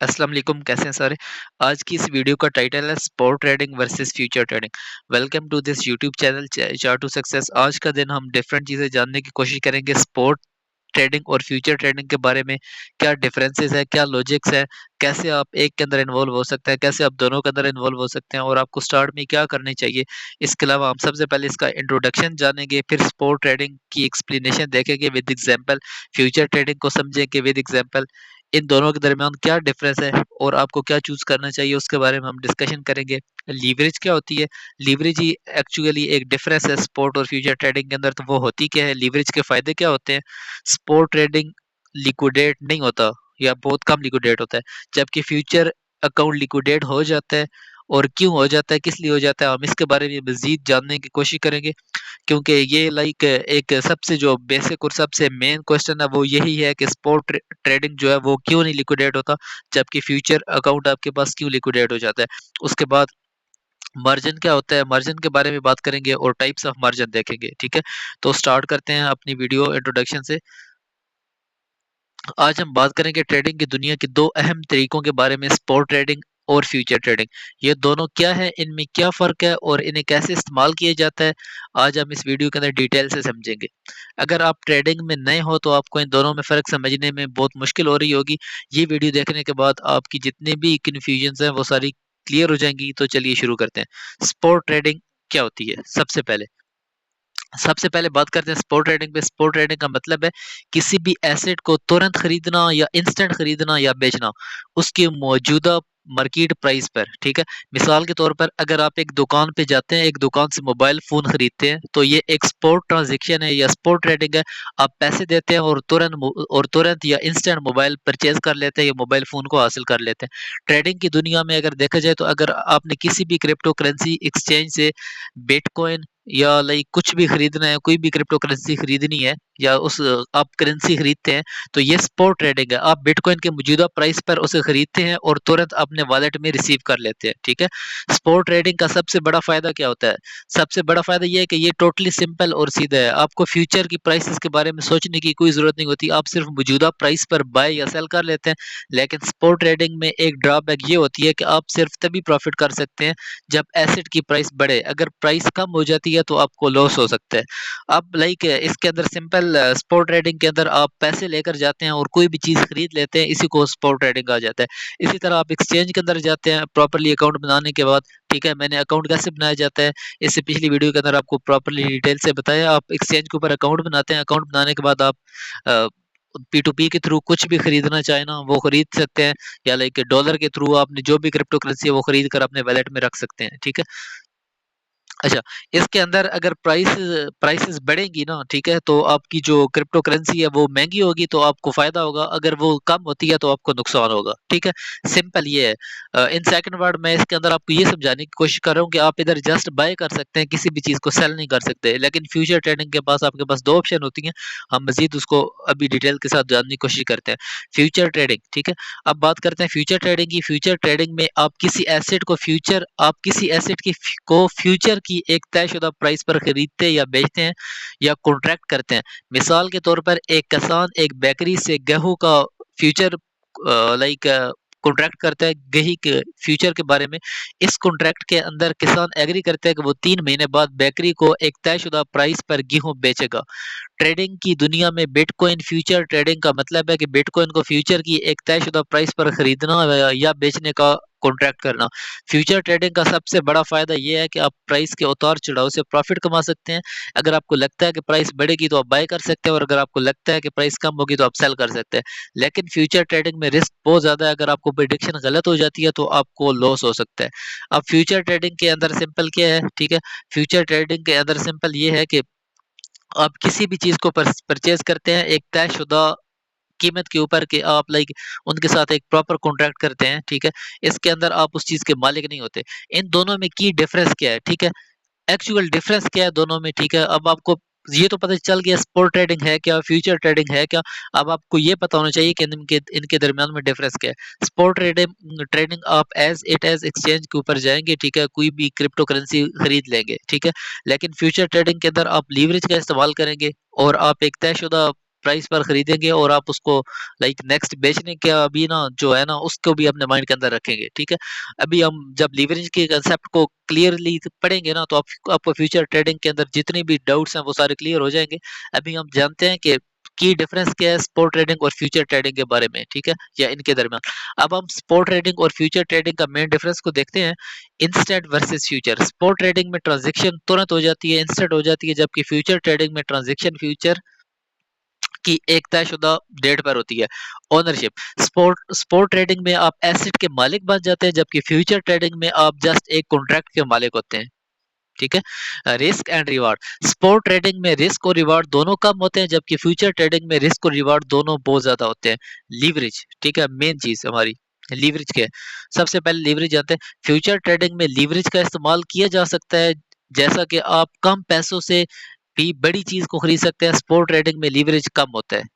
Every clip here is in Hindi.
अस्सलाम वालेकुम, कैसे हैं सारे। आज की इस वीडियो का टाइटल है spot trading versus future trading. Welcome to this YouTube channel chart to success. आज का दिन हम डिफरेंट चीज़ें जानने की कोशिश करेंगे स्पोर्ट ट्रेडिंग और फ्यूचर ट्रेडिंग के बारे में। क्या डिफरेंसेस है, क्या लॉजिक्स है, कैसे आप एक के अंदर इन्वॉल्व हो सकते हैं, कैसे आप दोनों के अंदर इन्वॉल्व हो सकते हैं और आपको स्टार्ट में क्या करनी चाहिए। इसके अलावा हम सबसे पहले इसका इंट्रोडक्शन जानेंगे, फिर स्पोर्ट ट्रेडिंग की एक्सप्लेनेशन देखेंगे विद एग्जांपल, फ्यूचर ट्रेडिंग को समझेंगे विद एग्जांपल। इन दोनों के दरमियान क्या डिफरेंस है और आपको क्या चूज़ करना चाहिए उसके बारे में हम डिस्कशन करेंगे। लीवरेज क्या होती है? लीवरेज ही एक्चुअली एक डिफरेंस है स्पोर्ट और फ्यूचर ट्रेडिंग के अंदर। तो वो होती क्या है? लीवरेज के फ़ायदे क्या होते हैं? स्पोर्ट ट्रेडिंग लिक्विडेट नहीं होता या बहुत कम लिक्विडेट होता है, जबकि फ्यूचर अकाउंट लिक्विडेट हो जाता है। और क्यों हो जाता है, किस लिए हो जाता है, हम इसके बारे में मज़ीद जानने की कोशिश करेंगे। क्योंकि ये लाइक एक सबसे जो बेसिक और सबसे मेन क्वेश्चन है वो यही है कि स्पॉट ट्रेडिंग जो है वो क्यों नहीं लिक्विडेट होता, जबकि फ्यूचर अकाउंट आपके पास क्यों लिक्विडेट हो जाता है। उसके बाद मार्जिन क्या होता है, मार्जिन के बारे में बात करेंगे और टाइप्स ऑफ मार्जिन देखेंगे। ठीक है, तो स्टार्ट करते हैं अपनी वीडियो इंट्रोडक्शन से। आज हम बात करेंगे ट्रेडिंग की दुनिया के दो अहम तरीकों के बारे में, स्पॉट ट्रेडिंग और फ्यूचर ट्रेडिंग। ये दोनों क्या है, इनमें क्या फ़र्क है और इन्हें कैसे इस्तेमाल किया जाता है, आज हम इस वीडियो के अंदर डिटेल से समझेंगे। अगर आप ट्रेडिंग में नए हो तो आपको इन दोनों में फ़र्क समझने में बहुत मुश्किल हो रही होगी। ये वीडियो देखने के बाद आपकी जितनी भी कन्फ्यूजन्स हैं वो सारी क्लियर हो जाएंगी। तो चलिए शुरू करते हैं। स्पॉट ट्रेडिंग क्या होती है? सबसे पहले बात करते हैं स्पॉट ट्रेडिंग पे। स्पॉट ट्रेडिंग का मतलब है किसी भी एसेट को तुरंत खरीदना या इंस्टेंट खरीदना या बेचना उसकी मौजूदा मार्केट प्राइस पर। ठीक है, मिसाल के तौर पर अगर आप एक दुकान पे जाते हैं, एक दुकान से मोबाइल फोन खरीदते हैं, तो ये एक स्पॉट ट्रांजैक्शन है या स्पॉट ट्रेडिंग है। आप पैसे देते हैं और तुरंत या इंस्टेंट मोबाइल परचेज कर लेते हैं या मोबाइल फोन को हासिल कर लेते हैं। ट्रेडिंग की दुनिया में अगर देखा जाए तो अगर आपने किसी भी क्रिप्टो करेंसी एक्सचेंज से बिटकॉइन या लाइक कुछ भी खरीदना है, कोई भी क्रिप्टो करेंसी खरीदनी है या उस आप करेंसी खरीदते हैं, तो ये स्पॉट ट्रेडिंग है। आप बिटकॉइन के मौजूदा प्राइस पर उसे खरीदते हैं और तुरंत अपने वॉलेट में रिसीव कर लेते हैं। ठीक है, स्पॉट ट्रेडिंग का सबसे बड़ा फायदा क्या होता है? सबसे बड़ा फायदा ये है कि ये टोटली सिंपल और सीधा है। आपको फ्यूचर की प्राइसेस के बारे में सोचने की कोई जरूरत नहीं होती, आप सिर्फ मौजूदा प्राइस पर बाय या सेल कर लेते हैं। लेकिन स्पॉट ट्रेडिंग में एक ड्रॉबैक ये होती है कि आप सिर्फ तभी प्रॉफिट कर सकते हैं जब एसेट की प्राइस बढ़े। अगर प्राइस कम हो जाती है तो आपको लॉस हो सकता है। अब लाइक इसके अंदर सिंपल स्पॉट ट्रेडिंग के अंदर आप पैसे लेकर जाते हैं और कोई भी चीज़ खरीद लेते हैं, इसी को स्पॉट ट्रेडिंग कहा जाता है। इसी तरह आप एक्सचेंज के अंदर जाते हैं प्रॉपर्ली अकाउंट बनाने के बाद। ठीक है, मैंने अकाउंट कैसे बनाया जाता है इससे पिछली वीडियो के अंदर आपको प्रॉपर्ली डिटेल से बताया। आप एक्सचेंज के ऊपर अकाउंट बनाते हैं, अकाउंट बनाने के बाद आप पी टू पी के थ्रू कुछ भी खरीदना चाहे ना वो खरीद सकते हैं, या लाइक डॉलर के थ्रू आपने जो भी क्रिप्टो करेंसी है वो खरीद कर अपने वैलेट में रख सकते हैं। ठीक है, अच्छा, इसके अंदर अगर प्राइसेस बढ़ेंगी ना, ठीक है, तो आपकी जो क्रिप्टो करेंसी है वो महँगी होगी तो आपको फ़ायदा होगा, अगर वो कम होती है तो आपको नुकसान होगा। ठीक है, सिंपल ये है। इन सेकंड वर्ड मैं इसके अंदर आपको ये समझाने की कोशिश कर रहा हूँ कि आप इधर जस्ट बाय कर सकते हैं, किसी भी चीज़ को सेल नहीं कर सकते। लेकिन फ्यूचर ट्रेडिंग के पास आपके पास 2 ऑप्शन होती हैं, हम मज़ीद उसको अभी डिटेल के साथ जानने की कोशिश करते हैं। फ्यूचर ट्रेडिंग, ठीक है? अब बात करते हैं फ्यूचर ट्रेडिंग की। फ्यूचर ट्रेडिंग में आप किसी एसेट को फ्यूचर की एक तयशुदा प्राइस पर खरीदते या बेचते हैं या कॉन्ट्रैक्ट करते हैं। मिसाल के तौर पर एक किसान एक बेकरी से गेहूं का फ्यूचर लाइक कॉन्ट्रैक्ट करता है गेही के फ्यूचर के बारे में। इस कॉन्ट्रैक्ट के अंदर किसान एग्री करता है कि वो 3 महीने बाद बेकरी को एक तयशुदा प्राइस पर गेहूं बेचेगा। ट्रेडिंग की दुनिया में बिटकॉइन फ्यूचर ट्रेडिंग का मतलब है कि बिटकॉइन को फ्यूचर की एक तयशुदा प्राइस पर खरीदना या बेचने का कॉन्ट्रैक्ट करना। फ्यूचर ट्रेडिंग का सबसे बड़ा फायदा यह है कि आप प्राइस के उतार चढ़ाव से प्रॉफिट कमा सकते हैं। अगर आपको लगता है कि प्राइस बढ़ेगी तो आप बाय कर सकते हैं और अगर आपको लगता है कि प्राइस कम होगी तो आप सेल कर सकते हैं। लेकिन फ्यूचर ट्रेडिंग में रिस्क बहुत ज्यादा है, अगर आपको प्रिडिक्शन गलत हो जाती है तो आपको लॉस हो सकता है। अब फ्यूचर ट्रेडिंग के अंदर सिंपल क्या है, ठीक है, फ्यूचर ट्रेडिंग के अंदर सिंपल ये है कि आप किसी भी चीज़ को परचेज़ करते हैं एक तयशुदा कीमत के ऊपर कि आप लाइक उनके साथ एक प्रॉपर कॉन्ट्रैक्ट करते हैं, ठीक है? इसके अंदर आप उस चीज़ के मालिक नहीं होते। इन दोनों में की डिफरेंस क्या है, ठीक है? एक्चुअल डिफरेंस क्या है दोनों में, ठीक है? अब आपको ये तो पता चल गया स्पॉट ट्रेडिंग है क्या, फ्यूचर ट्रेडिंग है क्या। अब आपको ये पता होना चाहिए कि इनके इनके दरमियान में डिफरेंस क्या है। स्पॉट ट्रेडिंग ट्रेडिंग आप एज एक्सचेंज के ऊपर जाएँगे, ठीक है? कोई भी क्रिप्टो करेंसी खरीद लेंगे, ठीक है? लेकिन फ्यूचर ट्रेडिंग के अंदर आप लीवरेज का इस्तेमाल करेंगे और आप एक तयशुदा प्राइस पर खरीदेंगे और आप उसको लाइक नेक्स्ट बेचने के अभी ना जो है ना उसको भी अपने माइंड के अंदर रखेंगे, ठीक है। अभी हम जब लीवरेज के कंसेप्ट को क्लियरली पढ़ेंगे ना तो आपको फ्यूचर ट्रेडिंग के अंदर जितने भी डाउट्स हैं वो सारे क्लियर हो जाएंगे। अभी हम जानते हैं कि की डिफरेंस क्या है स्पॉट ट्रेडिंग और फ्यूचर ट्रेडिंग के बारे में, ठीक है, या इनके दरमियान। अब हम स्पॉट ट्रेडिंग और फ्यूचर ट्रेडिंग का मेन डिफरेंस को देखते हैं। Instant versus future. Spot trading में ट्रांजैक्शन तुरंत हो जाती है, इंस्टेंट हो जाती है, जबकि फ्यूचर ट्रेडिंग में ट्रांजैक्शन फ्यूचर की एक तयशुदा डेट पर होती है। ओनरशिप। स्पॉट ट्रेडिंग में आप एसेट के मालिक बन जाते हैं, जबकि फ्यूचर ट्रेडिंग में आप जस्ट एक कॉन्ट्रैक्ट के मालिक होते हैं, ठीक है। Risk and reward. Spot trading में रिस्क और रिवार्ड दोनों कम होते हैं, जबकि फ्यूचर ट्रेडिंग में रिस्क और रिवार्ड दोनों बहुत ज्यादा होते हैं। लीवरेज, ठीक है, मेन चीज हमारी लीवरेज क्या है। सबसे पहले लीवरेज जानते हैं। फ्यूचर ट्रेडिंग में लीवरेज का इस्तेमाल किया जा सकता है, जैसा कि आप कम पैसों से भी बड़ी चीज को खरीद सकते हैं। स्पॉट ट्रेडिंग में लीवरेज कम होता है।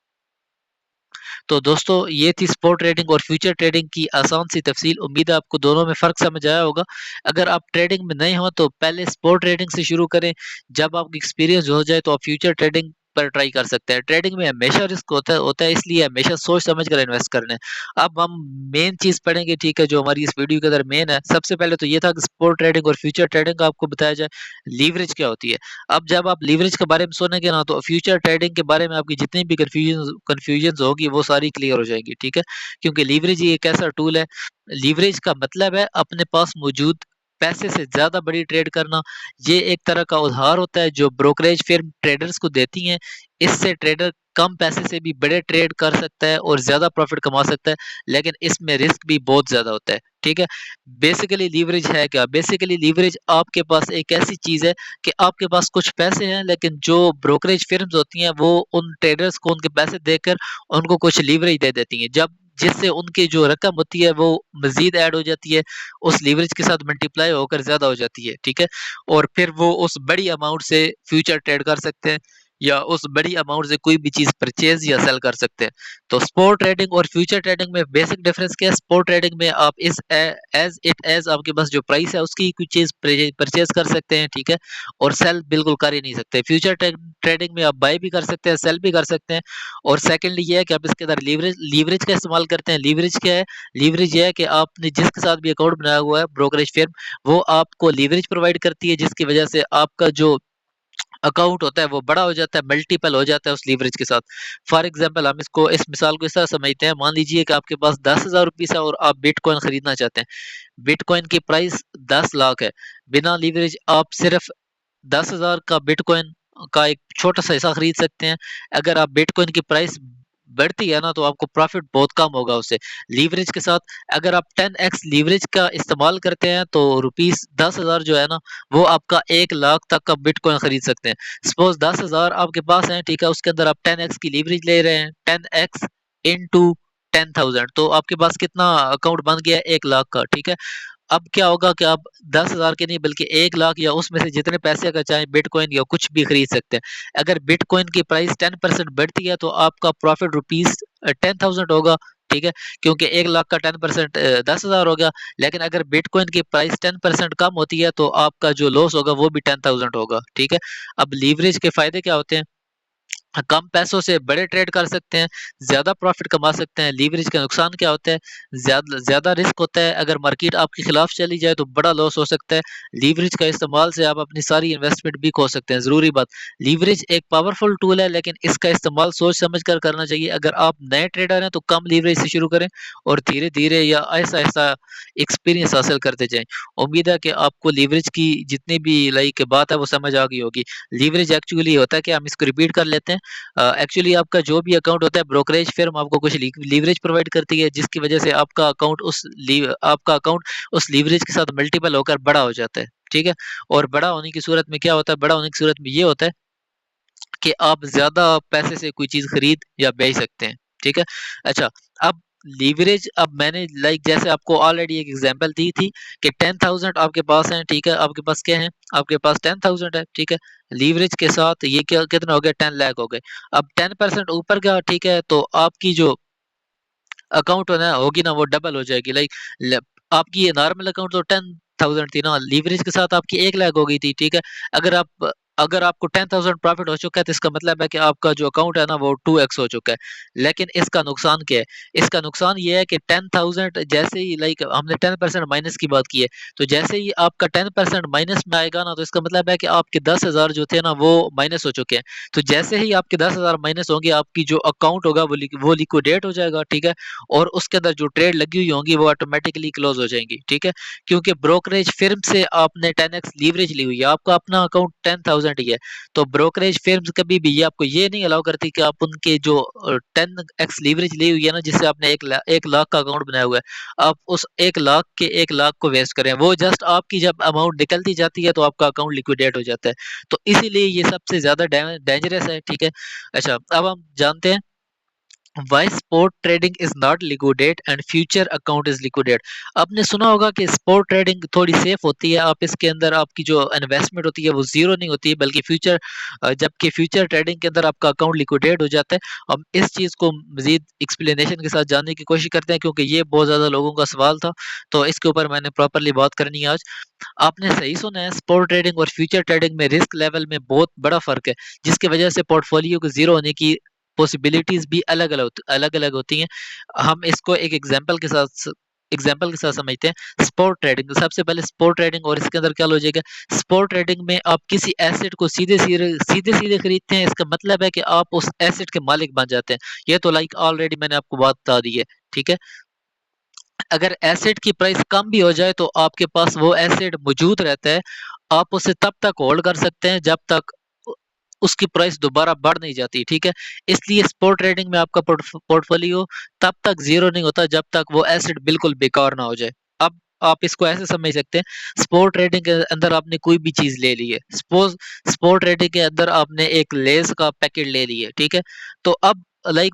तो दोस्तों ये थी स्पॉट ट्रेडिंग और फ्यूचर ट्रेडिंग की आसान सी तफसील। उम्मीद है आपको दोनों में फ़र्क समझ आया होगा। अगर आप ट्रेडिंग में नए हो तो पहले स्पॉट ट्रेडिंग से शुरू करें। जब आपको एक्सपीरियंस हो जाए तो आप फ्यूचर ट्रेडिंग पर ट्राई कर सकते हैं। ट्रेडिंग में हमेशा रिस्क होता है, इसलिए हमेशा सोच समझ कर इन्वेस्ट करना है। अब हम मेन चीज़ पढ़ेंगे, ठीक है, जो हमारी इस वीडियो के अंदर मेन है। सबसे पहले तो ये था कि स्पॉट ट्रेडिंग और फ्यूचर ट्रेडिंग का आपको बताया जाए लीवरेज क्या होती है। अब जब आप लीवरेज के बारे में सुनेंगे ना तो फ्यूचर ट्रेडिंग के बारे में आपकी जितनी भी कन्फ्यूजन होगी वो सारी क्लियर हो जाएंगी, ठीक है। क्योंकि लीवरेज ही एक ऐसा टूल है। लीवरेज का मतलब है अपने पास मौजूद पैसे से ज्यादा बड़ी ट्रेड करना। ये एक तरह का उधार होता है जो ब्रोकरेज फिर्म ट्रेडर्स को देती हैं। इससे ट्रेडर कम पैसे से भी बड़े ट्रेड कर सकता है और ज्यादा प्रॉफिट कमा सकता है, लेकिन इसमें रिस्क भी बहुत ज्यादा होता है, ठीक है। बेसिकली लीवरेज है क्या? बेसिकली लीवरेज आपके पास एक ऐसी चीज है कि आपके पास कुछ पैसे हैं, लेकिन जो ब्रोकरेज फर्म्स होती हैं वो उन ट्रेडर्स को उनके पैसे देकर उनको कुछ लीवरेज दे देती हैं, जब जिससे उनकी जो रकम होती है वो मजीद ऐड हो जाती है, उस लीवरेज के साथ मल्टीप्लाई होकर ज्यादा हो जाती है, ठीक है। और फिर वो उस बड़ी अमाउंट से फ्यूचर ट्रेड कर सकते हैं या उस बड़ी अमाउंट से कोई भी चीज परचेज या सेल कर सकते हैं। तो स्पॉट ट्रेडिंग और फ्यूचर ट्रेडिंग में बेसिक डिफरेंस क्या है? स्पॉट ट्रेडिंग में आप इस एज आपके पास जो प्राइस है उसकी कोई चीज परचेज कर सकते हैं, ठीक है, और सेल बिल्कुल कर ही नहीं सकते। फ्यूचर ट्रेडिंग में आप बाय भी कर सकते हैं, सेल भी कर सकते हैं। और सेकंडली ये है कि आप इसके अंदर लीवरेज लीवरेज का इस्तेमाल करते हैं। लीवरेज क्या है? लीवरेज ये है कि आपने जिसके साथ भी अकाउंट बनाया हुआ है ब्रोकरेज फर्म, वो आपको लीवरेज प्रोवाइड करती है, जिसकी वजह से आपका जो अकाउंट होता है वो बड़ा हो जाता है, मल्टीपल हो जाता है उस लीवरेज के साथ। फॉर एग्जांपल हम इसको इस मिसाल को इस तरह समझते हैं। मान लीजिए कि आपके पास 10,000 रुपीस है और आप बिटकॉइन खरीदना चाहते हैं। बिटकॉइन की प्राइस 10 लाख है। बिना लीवरेज आप सिर्फ 10,000 का बिटकॉइन का एक छोटा सा हिस्सा खरीद सकते हैं। अगर आप बिटकॉइन की प्राइस बढ़ती है ना तो आपको प्रॉफिट बहुत कम होगा उससे। लीवरेज के साथ अगर आप 10x लीवरेज का इस्तेमाल करते हैं तो रुपीस 10,000 जो है ना वो आपका 1 लाख तक का बिटकॉइन खरीद सकते हैं। सपोज 10,000 आपके पास है, ठीक है, उसके अंदर आप 10x की लीवरेज ले रहे हैं, 10x इंटू 10,000, तो आपके पास कितना अकाउंट बन गया? 1 लाख का, ठीक है। अब क्या होगा कि आप 10,000 के नहीं बल्कि 1 लाख या उसमें से जितने पैसे का चाहे बिटकॉइन या कुछ भी खरीद सकते हैं। अगर बिटकॉइन की प्राइस 10% बढ़ती है तो आपका प्रॉफिट रुपीज 10,000 होगा, ठीक है, क्योंकि 1 लाख का 10% 10,000 हो गया। लेकिन अगर बिटकॉइन की प्राइस 10% कम होती है तो आपका जो लॉस होगा वो भी 10,000 होगा, ठीक है। अब लीवरेज के फायदे क्या होते हैं? कम पैसों से बड़े ट्रेड कर सकते हैं, ज्यादा प्रॉफिट कमा सकते हैं। लीवरेज का नुकसान क्या होता है? ज्यादा ज्यादा रिस्क होता है। अगर मार्केट आपके खिलाफ चली जाए तो बड़ा लॉस हो सकता है। लीवरेज का इस्तेमाल से आप अपनी सारी इन्वेस्टमेंट भी खो सकते हैं। जरूरी बात, लीवरेज एक पावरफुल टूल है, लेकिन इसका इस्तेमाल सोच समझ कर करना चाहिए। अगर आप नए ट्रेडर हैं तो कम लीवरेज से शुरू करें और धीरे धीरे या ऐसा ऐसा एक्सपीरियंस हासिल करते जाएं। उम्मीद है कि आपको लीवरेज की जितनी भी लाइक बात है वो समझ आ गई होगी। लीवरेज एक्चुअली होता है कि हम इसको रिपीट कर लेते हैं। एक्चुअली आपका जो भी अकाउंट होता है ब्रोकरेज फर्म आपको कुछ लीवरेज प्रोवाइड करती है, जिसकी वजह से आपका अकाउंट उस लीवरेज के साथ मल्टीपल होकर बड़ा हो जाता है, ठीक है। और बड़ा होने की सूरत में क्या होता है? बड़ा होने की सूरत में ये होता है कि आप ज्यादा पैसे से कोई चीज खरीद या बेच सकते हैं, ठीक है। अच्छा, अब लीवरेज, अब मैंने लाइक जैसे आपको ऑलरेडी एक एग्जांपल दी थी कि 10,000 आपके पास है, ठीक है, आपके पास क्या है? आपके पास 10,000 है, ठीक है। लीवरेज के साथ ये क्या कितना हो गया? 10 लाख हो गए। अब 10% ऊपर गया, ठीक है, तो आपकी जो अकाउंट होना होगी ना वो डबल हो जाएगी। लाइक आपकी ये नॉर्मल अकाउंट तो 10,000 थी ना, लीवरेज के साथ आपकी 1 लाख हो गई थी, ठीक है। अगर आप अगर आपको 10,000 प्रॉफिट हो चुका है तो इसका मतलब है कि आपका जो अकाउंट है ना वो 2x हो चुका है। लेकिन इसका नुकसान क्या है? इसका नुकसान ये है कि 10,000 जैसे ही हमने 10% माइनस की बात की है, तो जैसे ही आपका 10% माइनस में आएगा ना तो इसका मतलब है कि आपके 10,000 जो थे ना वो माइनस हो चुके हैं। तो जैसे ही आपके 10,000 माइनस होंगे, आपकी जो अकाउंट होगा वो लिक्विडेट हो जाएगा, ठीक है? और उसके अंदर जो ट्रेड लगी हुई होंगी वो ऑटोमेटिकली क्लोज़ हो जाएँगी, ठीक है? क्योंकि ब्रोकरेज फ़र्म से आपने 10x लीवरेज ली हुई है, आपका अपना अकाउंट 10,000 ही है। तो ब्रोकरेज फ़र्म्स कभी भी ये आपको ये नहीं अलाउ करती कि आप उनके जो 10x लीवरेज ली हुई है ना, जिससे आपने 1 लाख का अकाउंट बनाया हुआ है, आप उस 1 लाख के 1 लाख को वेस्ट करें। वो जस्ट आपकी जब अमाउंट निकलती जाती है तो आपका अकाउंट लिक्विडेट हो जाता है। तो इसीलिए ये सबसे ज़्यादा डेंजरस है, ठीक है? अच्छा, अब हम जानते हैं why spot trading is not liquidate and future account is liquidate. आपने सुना होगा कि स्पॉट ट्रेडिंग थोड़ी सेफ होती है, आप इसके अंदर आपकी जो इन्वेस्टमेंट होती है वो जीरो नहीं होती है, बल्कि जबकि फ्यूचर ट्रेडिंग के अंदर आपका अकाउंट लिक्विडेट हो जाता है। हम इस चीज़ को मजीद एक्सप्लेनेशन के साथ जानने की कोशिश करते हैं, क्योंकि ये बहुत ज़्यादा लोगों का सवाल था, तो इसके ऊपर मैंने प्रॉपरली बात करनी है आज। आपने सही सुना है, स्पॉट ट्रेडिंग और फ्यूचर ट्रेडिंग में रिस्क लेवल में बहुत बड़ा फ़र्क है, जिसकी वजह से पोर्टफोलियो के ज़ीरो होने की पॉसिबिलिटीज़ भी अलग-अलग होती हैं। हम इसको एक एग्ज़ाम्पल के साथ समझते हैं। स्पॉट ट्रेडिंग, सबसे पहले स्पॉट ट्रेडिंग और इसके अंदर क्या लॉजिक है? स्पॉट ट्रेडिंग में आप किसी एसेट को सीधे-सीधे खरीदते हैं, इसका मतलब है कि आप उस एसेट के मालिक बन जाते हैं। ये तो ऑलरेडी मैंने आपको बात बता दी है, ठीक है? अगर एसेट की प्राइस कम भी हो जाए तो आपके पास वो एसेट मौजूद रहता है। आप उसे तब तक होल्ड कर सकते हैं जब तक उ उसकी प्राइस दोबारा बढ़ नहीं जाती, ठीक है? इसलिए स्पॉट ट्रेडिंग में आपका पोर्टफोलियो तब तक ज़ीरो नहीं होता जब तक वो एसेट बिल्कुल बेकार ना हो जाए। अब आप इसको ऐसे समझ सकते हैं, स्पॉट ट्रेडिंग के अंदर आपने कोई भी चीज़ ले ली है। स्पॉट ट्रेडिंग के अंदर आपने एक लेज़ का पैकेट ले ली है, ठीक है? तो अब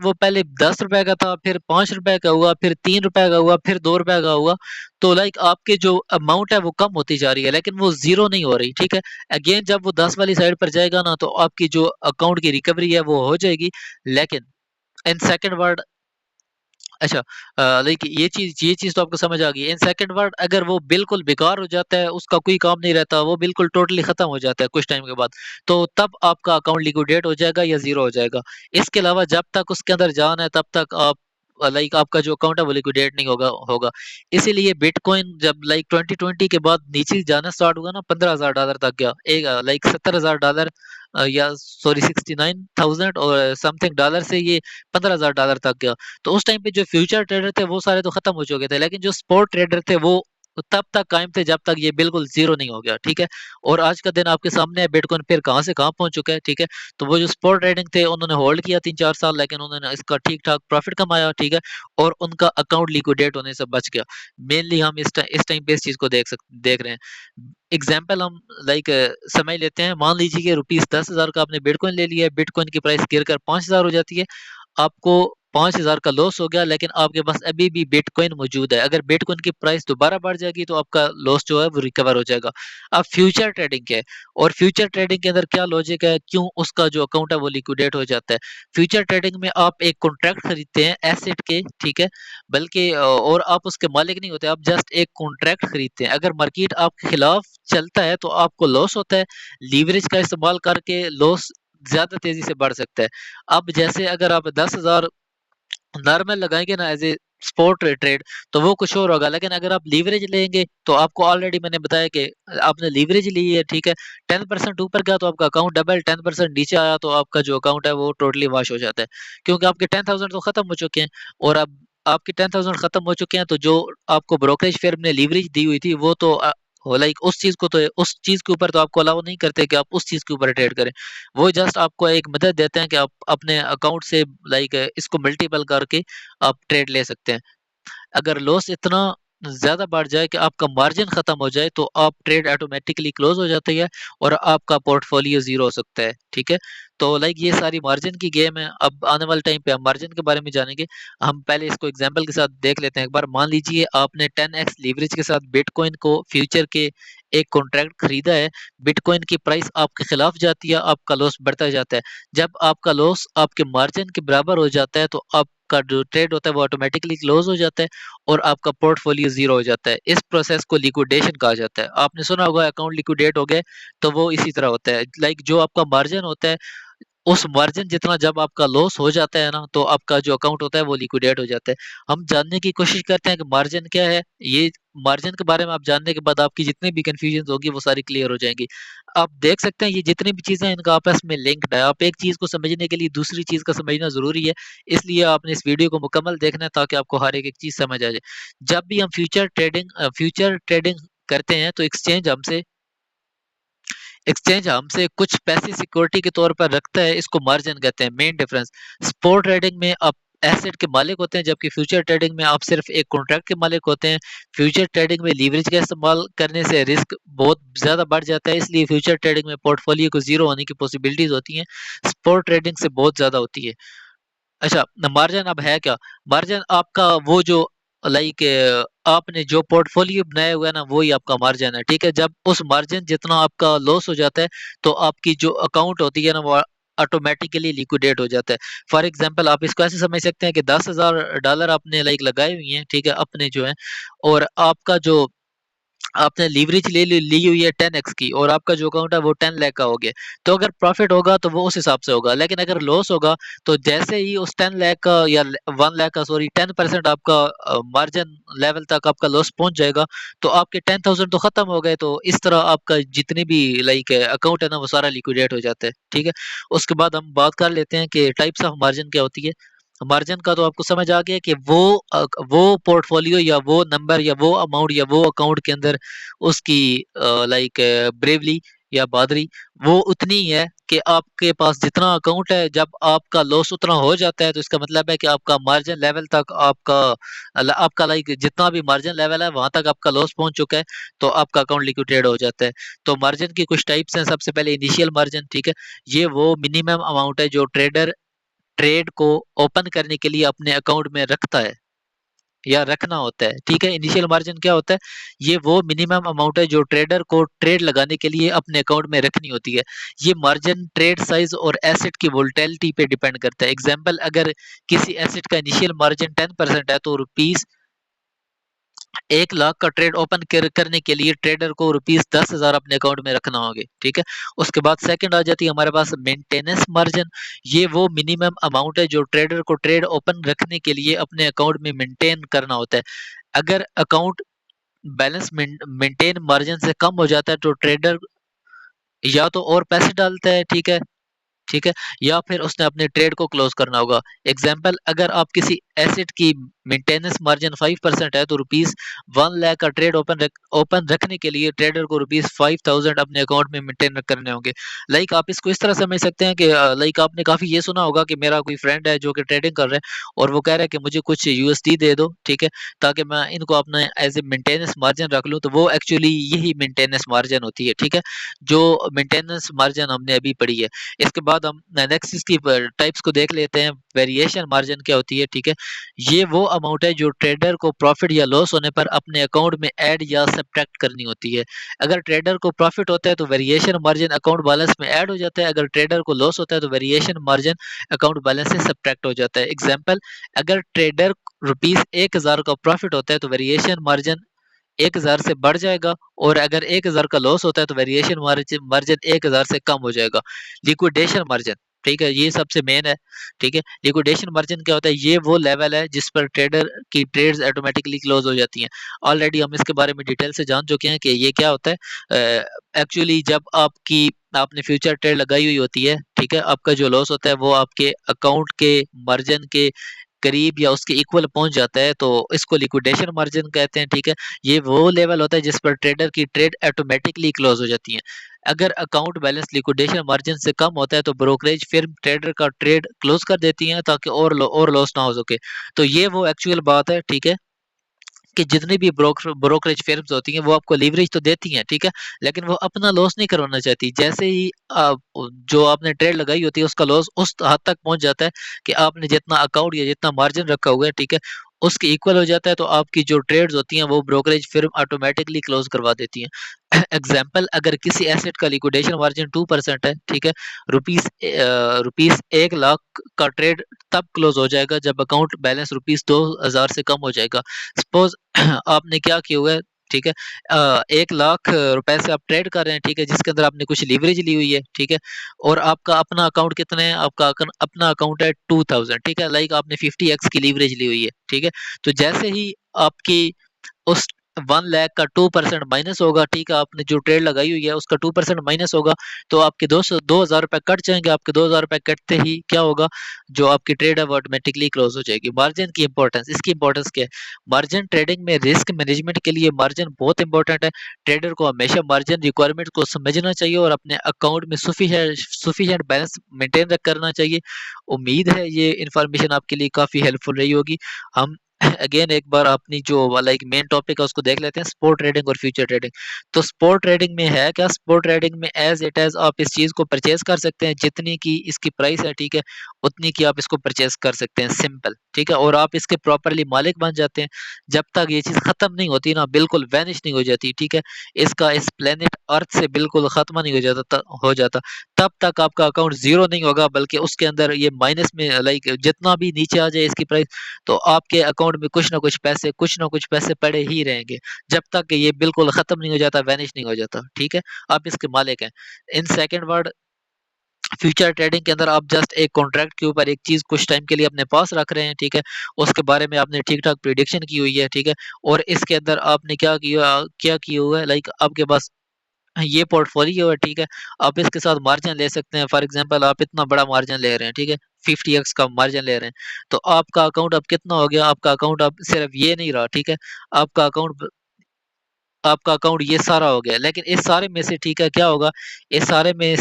वो पहले ₹10 का था, फिर ₹5 का हुआ, फिर ₹3 का हुआ, फिर ₹2 का हुआ। तो आपके जो अमाउंट है वो कम होती जा रही है, लेकिन वो ज़ीरो नहीं हो रही, ठीक है? अगेन जब वो 10 वाली साइड पर जाएगा ना तो आपकी जो अकाउंट की रिकवरी है वो हो जाएगी। लेकिन इन सेकंड वर्ड अच्छा, ये चीज़ तो आपको समझ आ गई। इन सेकंड वर्ड, अगर वो बिल्कुल बेकार हो जाता है, उसका कोई काम नहीं रहता, वो बिल्कुल टोटली खत्म हो जाता है कुछ टाइम के बाद, तो तब आपका अकाउंट लिक्विडेट हो जाएगा या ज़ीरो हो जाएगा। इसके अलावा जब तक उसके अंदर जान है तब तक आपका जो अकाउंट है वो लिक्विडेट नहीं होगा। इसीलिए बिटकॉइन जब 2020 के बाद नीचे जाना स्टार्ट हुआ ना, $15,000 तक गया। $70,000 या सॉरी 69,000 और समथिंग डॉलर से ये $15,000 तक गया। तो उस टाइम पे जो फ्यूचर ट्रेडर थे वो सारे तो खत्म हो चुके थे, लेकिन जो स्पॉट ट्रेडर थे वो तब तक कायम थे जब तक ये बिल्कुल ज़ीरो नहीं हो गया, ठीक है? और आज का दिन आपके सामने है, बिटकॉइन फिर कहाँ से कहाँ पहुँच चुका है, ठीक है? तो वो जो स्पॉट ट्रेडिंग थे उन्होंने होल्ड किया 3-4 साल, लेकिन उन्होंने इसका ठीक-ठाक प्रॉफिट कमाया, ठीक है? और उनका अकाउंट लिक्विडेट होने से बच गया। मेनली हम इस टाइम पे इस चीज़ को देख रहे हैं। एग्ज़ाम्पल हम समझ लेते हैं, मान लीजिए कि रुपीज़ 10,000 का आपने बिटकॉइन ले लिया है, बिटकॉइन की प्राइस गिरकर 5,000 हो जाती है। आपको 5,000 का लॉस हो गया, लेकिन आपके पास अभी भी बिटकॉइन मौजूद है। अगर बिटकॉइन की प्राइस दोबारा बढ़ जाएगी तो आपका लॉस जो है वो रिकवर हो जाएगा। अब फ्यूचर ट्रेडिंग क्या है? और फ्यूचर ट्रेडिंग के अंदर क्या लॉजिक है? क्यों उसका जो अकाउंट है वो लिक्विडेट हो जाता है? फ्यूचर ट्रेडिंग में आप एक कॉन्ट्रैक्ट खरीदते हैं एसेट के, ठीक है? बल्कि और आप उसके मालिक नहीं होते, आप जस्ट एक कॉन्ट्रैक्ट खरीदते हैं। अगर मार्केट आपके खिलाफ चलता है तो आपको लॉस होता है। लीवरेज का इस्तेमाल करके लॉस ज़्यादा तेज़ी से बढ़ सकता है। अब जैसे अगर आप 10,000 नॉर्मल लगाएँगे ना एज़ ए स्पॉट ट्रेड, तो वो कुछ और होगा, लेकिन अगर आप लीवरेज लेंगे तो आपको ऑलरेडी मैंने बताया कि आपने लीवरेज ली है, ठीक है? 10% ऊपर गया तो आपका अकाउंट डबल, 10% नीचे आया तो आपका जो अकाउंट है वो टोटली वॉश हो जाता है। क्योंकि आपके 10,000 तो खत्म हो चुके हैं, और अब आपके 10,000 खत्म हो चुके हैं तो जो आपको ब्रोकरेज फर्म ने लीवरेज दी हुई थी वो तो उस चीज़ के ऊपर तो आपको अलाउ नहीं करते कि आप उस चीज़ के ऊपर ट्रेड करें। वो जस्ट आपको एक मदद देते हैं कि आप अपने अकाउंट से इसको मल्टीपल करके आप ट्रेड ले सकते हैं। अगर लॉस इतना ज़्यादा बढ़ जाए कि आपका मार्जिन खत्म हो जाए, तो आप ट्रेड ऑटोमैटिकली क्लोज़ हो जाती है और आपका पोर्टफोलियो ज़ीरो हो सकता है, ठीक है? तो ये सारी मार्जिन की गेम है। अब आने वाले टाइम पे हम मार्जिन के बारे में जानेंगे। हम पहले इसको एग्ज़ाम्पल के साथ देख लेते हैं एक बार। मान लीजिए आपने 10x लीवरेज के साथ बिटकॉइन को फ्यूचर के एक कॉन्ट्रैक्ट खरीदा है। बिटकॉइन की प्राइस आपके खिलाफ जाती है, आपका लॉस बढ़ता जाता है। जब आपका लॉस आपके मार्जिन के बराबर हो जाता है, तो आप आपका जो ट्रेड होता है वो ऑटोमेटिकली क्लोज हो जाता है और आपका पोर्टफोलियो ज़ीरो हो जाता है। इस प्रोसेस को लिक्विडेशन कहा जाता है। आपने सुना होगा अकाउंट लिक्विडेट हो गए, तो वो इसी तरह होता है। लाइक जो आपका मार्जिन होता है, उस मार्जिन जितना जब आपका लॉस हो जाता है ना, तो आपका जो अकाउंट होता है वो लिक्विडेट हो जाता है। हम जानने की कोशिश करते हैं कि मार्जिन क्या है? ये मार्जिन के बारे में आप जानने के बाद आपकी जितनी भी कन्फ्यूजन्स होगी वो सारी क्लियर हो जाएँगी। आप देख सकते हैं ये जितनी भी चीज़ें हैं इनका आपस में लिंक्ड है। आप एक चीज़ को समझने के लिए दूसरी चीज़ का समझना ज़रूरी है। इसलिए आपने इस वीडियो को मुकम्मल देखना है ताकि आपको हर एक चीज़ समझ आ जाए। जब भी हम फ्यूचर ट्रेडिंग करते हैं तो एक्सचेंज हमसे कुछ पैसे सिक्योरिटी के तौर पर रखता है, इसको मार्जिन कहते हैं। मेन डिफरेंस, स्पॉट ट्रेडिंग में आप एसेट के मालिक होते हैं, जबकि फ्यूचर ट्रेडिंग में आप सिर्फ एक कॉन्ट्रैक्ट के मालिक होते हैं। फ्यूचर ट्रेडिंग में लीवरेज का इस्तेमाल करने से रिस्क बहुत ज़्यादा बढ़ जाता है, इसलिए फ्यूचर ट्रेडिंग में पोर्टफोलियो को ज़ीरो होने की पॉसिबिलिटीज़ होती हैं, स्पॉट ट्रेडिंग से बहुत ज़्यादा होती है। अच्छा, मार्जिन अब है क्या? मार्जिन आपका वो जो लाइक आपने जो पोर्टफोलियो बनाया हुआ है ना, वही आपका मार्जिन है, ठीक है? जब उस मार्जिन जितना आपका लॉस हो जाता है, तो आपकी जो अकाउंट होती है ना, वो ऑटोमैटिकली लिक्विडेट हो जाता है। फॉर एग्ज़ाम्पल आप इसको ऐसे समझ सकते हैं कि $10,000 आपने लाइक लगाए हुए हैं, ठीक है? अपने जो हैं, और आपका जो आपने लीवरेज ली हुई है 10x की, और आपका जो अकाउंट है वो 10 लाख का हो गया। तो अगर प्रॉफिट होगा तो वो उस हिसाब से होगा, लेकिन अगर लॉस होगा तो जैसे ही उस 10 लाख का या 1 लाख का सॉरी 10% आपका मार्जिन लेवल तक आपका लॉस पहुंच जाएगा, तो आपके 10,000 तो खत्म हो गए। तो इस तरह आपका जितने भी लाइक अकाउंट है ना वो सारा लिक्विडेट हो जाता है, ठीक है? उसके बाद हम बात कर लेते हैं कि टाइप्स ऑफ मार्जिन क्या होती है। मार्जिन का तो आपको समझ आ गया कि वो पोर्टफोलियो या वो नंबर या वो अमाउंट या वो अकाउंट के अंदर उसकी लाइक ब्रेवली या बहादुरी वो उतनी ही है कि आपके पास जितना अकाउंट है, जब आपका लॉस उतना हो जाता है तो इसका मतलब है कि आपका मार्जिन लेवल तक आपका लाइक जितना भी मार्जिन लेवल है वहां तक आपका लॉस पहुंच चुका है, तो आपका अकाउंट लिक्विडेट हो जाता है। तो मार्जिन की कुछ टाइप्स हैं। सबसे पहले इनिशियल मार्जिन, ठीक है? ये वो मिनिमम अमाउंट है जो ट्रेडर ट्रेड को ओपन करने के लिए अपने अकाउंट में रखता है या रखना होता है, ठीक है? इनिशियल मार्जिन क्या होता है? ये वो मिनिमम अमाउंट है जो ट्रेडर को ट्रेड लगाने के लिए अपने अकाउंट में रखनी होती है। ये मार्जिन ट्रेड साइज और एसेट की वोलेटिलिटी पे डिपेंड करता है। एग्जांपल, अगर किसी एसेट का इनिशियल मार्जिन 10% है तो रुपीस 1 लाख का ट्रेड ओपन करने के लिए ट्रेडर को रुपीस 10,000 अपने अकाउंट में रखना होंगे, ठीक है? उसके बाद सेकंड आ जाती है हमारे पास मेंटेनेंस मार्जिन। ये वो मिनिमम अमाउंट है जो ट्रेडर को ट्रेड ओपन रखने के लिए अपने अकाउंट में मेंटेन करना होता है। अगर अकाउंट बैलेंस मेंटेन मार्जिन से कम हो जाता है तो ट्रेडर या तो और पैसे डालता है, ठीक है? या फिर उसने अपने ट्रेड को क्लोज करना होगा। एग्जांपल, अगर आप किसी एसेट की मेंटेनेंस मार्जिन 5% है तो रुपीस 1 लाख का ट्रेड ओपन रखने के लिए ट्रेडर को रुपीस 5,000 अपने अकाउंट में मेंटेन करने होंगे। लाइक आप इसको इस तरह समझ सकते हैं कि लाइक आपने काफ़ी ये सुना होगा कि मेरा कोई फ्रेंड है जो कि ट्रेडिंग कर रहा है और वो कह रहा है कि मुझे कुछ यूएसडी दे दो, ठीक है? ताकि मैं इनको अपना एज़ ए मेंटेनेंस मार्जिन रख लूँ, तो वो एक्चुअली यही मेंटेनेंस मार्जिन होती है, ठीक है? जो मेंटेनेंस मार्जिन हमने अभी पढ़ी है। इसके बाद हम नेक्स्ट इसकी टाइप्स को देख लेते हैं। वेरिएशन मार्जिन क्या होती है, ठीक है? ये वो अमाउंट है जो ट्रेडर को प्रॉफिट या लॉस होने पर अपने अकाउंट में ऐड या सब्ट्रैक्ट करनी होती है। अगर ट्रेडर को प्रॉफिट होता है तो वेरिएशन मार्जिन अकाउंट बैलेंस में ऐड हो जाता है। अगर ट्रेडर को लॉस होता है तो वेरिएशन मार्जिन अकाउंट बैलेंस से सब्ट्रैक्ट हो जाता है। एग्जाम्पल, अगर ट्रेडर रुपीस 1,000 का प्रॉफिट होता है तो वेरिएशन मार्जिन 1,000 से बढ़ जाएगा, और अगर 1,000 का लॉस होता है तो वेरिएशन मार्जिन 1,000 से कम हो जाएगा। लिक्विडेशन मार्जिन, ठीक है? ये सबसे मेन है, ठीक है? लिक्विडेशन मार्जिन क्या होता है? ये वो लेवल है जिस पर ट्रेडर की ट्रेड्स ऑटोमेटिकली क्लोज हो जाती हैं। ऑलरेडी हम इसके बारे में डिटेल से जान चुके हैं कि ये क्या होता है। एक्चुअली जब आपने फ्यूचर ट्रेड लगाई हुई होती है, ठीक है? आपका जो लॉस होता है वो आपके अकाउंट के मार्जिन के करीब या उसके इक्वल पहुंच जाता है, तो इसको लिक्विडेशन मार्जिन कहते हैं, ठीक है? ये वो लेवल होता है जिस पर ट्रेडर की ट्रेड ऑटोमेटिकली क्लोज हो जाती है। अगर अकाउंट बैलेंस लिक्विडेशन मार्जिन से कम होता है तो ब्रोकरेज फिर्म ट्रेडर का ट्रेड क्लोज कर देती है ताकि और लॉस ना हो सके। तो ये वो एक्चुअल बात है, ठीक है? कि जितनी भी ब्रोकरेज फर्म्स होती हैं वो आपको लीवरेज तो देती हैं, ठीक है? लेकिन वो अपना लॉस नहीं करवाना चाहती। जैसे ही जो आपने ट्रेड लगाई होती है उसका लॉस उस हद तक पहुंच जाता है कि आपने जितना अकाउंट या जितना मार्जिन रखा हुआ है, ठीक है? उसके इक्वल हो जाता है, तो आपकी जो ट्रेड्स होती हैं वो ब्रोकरेज फर्म ऑटोमेटिकली क्लोज करवा देती हैं। एग्जाम्पल, अगर किसी एसेट का लिक्विडेशन मार्जिन 2% है, ठीक है, रुपीस 1 लाख का ट्रेड तब क्लोज हो जाएगा जब अकाउंट बैलेंस रुपीस 2000 से कम हो जाएगा। सपोज आपने क्या किया हुआ है, ठीक है, 1 लाख रुपए से आप ट्रेड कर रहे हैं, ठीक है, जिसके अंदर आपने कुछ लीवरेज ली हुई है, ठीक है, और आपका अपना अकाउंट कितना है, आपका अपना अकाउंट है 2000, ठीक है, लाइक आपने 50x की लीवरेज ली हुई है, ठीक है। तो जैसे ही आपकी उस 1 लाख का 2% माइनस होगा, ठीक है, आपने जो ट्रेड लगाई हुई है उसका 2% माइनस होगा, तो आपके 2000 रुपए कट जाएंगे। आपके 2000 रुपए कटते ही क्या होगा, जो आपकी ट्रेड है वो ऑटोमेटिकली क्लोज हो जाएगी। मार्जिन की इंपॉर्टेंस, इसकी इंपॉर्टेंस क्या है, मार्जिन ट्रेडिंग में रिस्क मैनेजमेंट के लिए मार्जिन बहुत इंपॉर्टेंट है। ट्रेडर को हमेशा मार्जिन रिक्वायरमेंट को समझना चाहिए और अपने अकाउंट में सुफिशिएंट बैलेंस मेंटेन करना चाहिए। उम्मीद है ये इन्फॉर्मेशन आपके लिए काफी हेल्पफुल रही होगी। हम अगेन एक बार अपनी जो लाइक मेन टॉपिक है उसको देख लेते हैं, स्पोर्ट ट्रेडिंग और फ्यूचर ट्रेडिंग। तो स्पोर्ट ट्रेडिंग में है क्या, स्पोर्ट ट्रेडिंग में एज इट एज आप इस चीज को परचेज कर सकते हैं, जितनी की इसकी प्राइस है, ठीक है, उतनी की आप इसको परचेज कर सकते हैं, सिंपल, ठीक है, और आप इसके प्रॉपरली मालिक बन जाते हैं। जब तक ये चीज खत्म नहीं होती ना, बिल्कुल वैनिश नहीं हो जाती, ठीक है, इसका इस प्लेनेट अर्थ से बिल्कुल खत्म नहीं हो जाता, तब तक आपका अकाउंट जीरो नहीं होगा, बल्कि उसके अंदर ये माइनस में, लाइक जितना भी नीचे आ जाए इसकी प्राइस, तो आपके अकाउंट में कुछ ना कुछ पैसे पड़े ही रहेंगे, जब तक कि ये बिल्कुल खत्म नहीं हो जाता, वैनिश नहीं हो जाता, ठीक है। आप इसके मालिक हैं। In second word, future trading के अंदर आप जस्ट एक कॉन्ट्रैक्ट के ऊपर एक चीज कुछ टाइम के लिए अपने पास रख रहे हैं, ठीक है, उसके बारे में आपने ठीक ठाक प्रिडिक्शन की हुई है, ठीक है, और इसके अंदर आपने क्या किया हुआ है, लाइक आपके पास ये पोर्टफोलियो है, ठीक है, आप इसके साथ मार्जिन ले सकते हैं। फॉर एग्जांपल, आप इतना बड़ा मार्जिन ले रहे हैं, ठीक है, 50x का मार्जिन ले रहे हैं, तो आपका अकाउंट अब कितना हो गया, आपका अकाउंट अब सिर्फ ये नहीं रहा, ठीक है, आपका अकाउंट आपका अकाउंट ये सारा हो गया। लेकिन इस सारे में से, ठीक है, क्या होगा, इस सारे में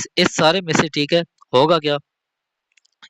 से, ठीक है, होगा क्या,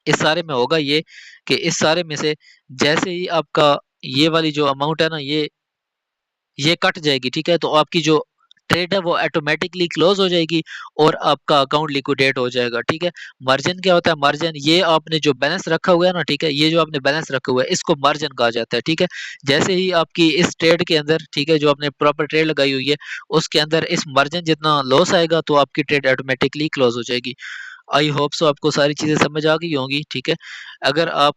इस सारे में होगा ये कि इस सारे में से जैसे ही आपका ये वाली जो अमाउंट है ना, ये कट जाएगी, ठीक है, तो आपकी जो ट्रेड है वो ऑटोमेटिकली क्लोज हो जाएगी और आपका अकाउंट लिक्विडेट हो जाएगा, ठीक है। मार्जिन क्या होता है, मार्जिन ये आपने जो बैलेंस रखा हुआ है ना, ठीक है, ये जो आपने बैलेंस रखा हुआ है इसको मार्जिन कहा जाता है, ठीक है। जैसे ही आपकी इस ट्रेड के अंदर, ठीक है, जो आपने प्रॉपर ट्रेड लगाई हुई है उसके अंदर इस मार्जिन जितना लॉस आएगा, तो आपकी ट्रेड ऑटोमेटिकली क्लोज हो जाएगी। आई होप सो आपको सारी चीजें समझ आ गई होंगी, ठीक है। अगर आप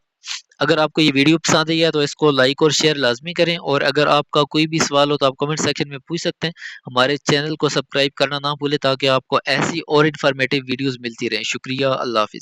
अगर आपको ये वीडियो पसंद आई है तो इसको लाइक और शेयर लाजमी करें, और अगर आपका कोई भी सवाल हो तो आप कमेंट सेक्शन में पूछ सकते हैं। हमारे चैनल को सब्सक्राइब करना ना भूलें ताकि आपको ऐसी और इन्फॉर्मेटिव वीडियोस मिलती रहें। शुक्रिया, अल्लाह हाफिज़।